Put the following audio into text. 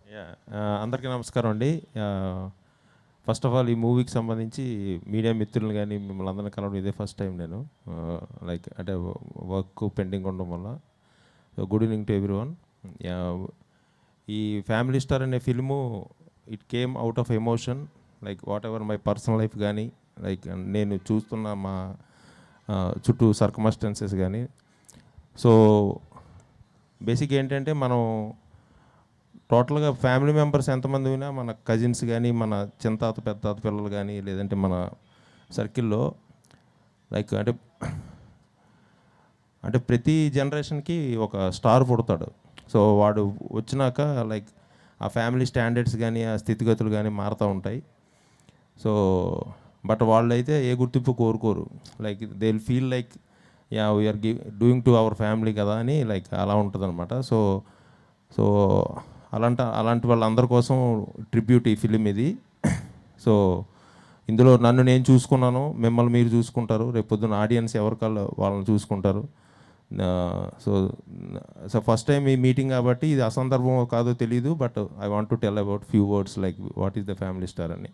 Yeah! అందరికీ నమస్కారం అండి. ఫస్ట్ ఆఫ్ ఆల్ ఈ మూవీకి సంబంధించి మీడియా మిత్రులను గానీ, మిమ్మల్ని అందరిని కలవడం ఇదే ఫస్ట్ టైం నేను. లైక్ అంటే వర్క్ పెండింగ్ ఉండడం వల్ల. Good evening to everyone. Yeah! ఈ 'ఫ్యామిలీ స్టార్' అనే film it came out of emotion. Like what ever my personal life గానీ, లైక్ నేను చూస్తున్న మా చుట్టూ సర్కమస్టెన్సెస్ గానీ. సో, బేసిక్ ఏంటంటే మనం టోటల్‌గా ఫ్యామిలీ మెంబర్స్ ఎంతమంది ఉన్నా మన కజిన్స్ గానీ, మన చిన్నతాత, పెద్దతాత పిల్లలు గానీ, లేదంటే మన సర్కిల్‌లో లైక్ అంటే ప్రతి జనరేషన్‌కి ఒక స్టార్ పుడతాడు. సో, వాడు వచ్చినాక లైక్ ఆ ఫ్యామిలీ స్టాండర్డ్స్ గానీ, ఆ స్థితిగతులు గానీ మారుతూ ఉంటాయి. సో, బట్ వాళ్ళైతే ఏ గుర్తింపు కోరుకోరు. Like they will feel like yeah! We are doing to our family కదా అని లైక్ అలా ఉంటదనమాట. సో, సో అలాంటి వాళ్ళందరి కోసం ట్రిబ్యూట్ ఈ ఫిలిం ఇది. సో, ఇందులో నన్ను నేను చూసుకున్నాను, మిమ్మల్ని మీరు చూసుకుంటారు, రేపొద్దున ఆడియన్స్ ఎవరికాళ్ళు వాళ్ళని చూసుకుంటారు. సో, ఫస్ట్ టైం ఈ మీటింగ్ కాబట్టి ఇది అసందర్భమో కాదో తెలీదు. But I want to tell about few words like what is the family star అని.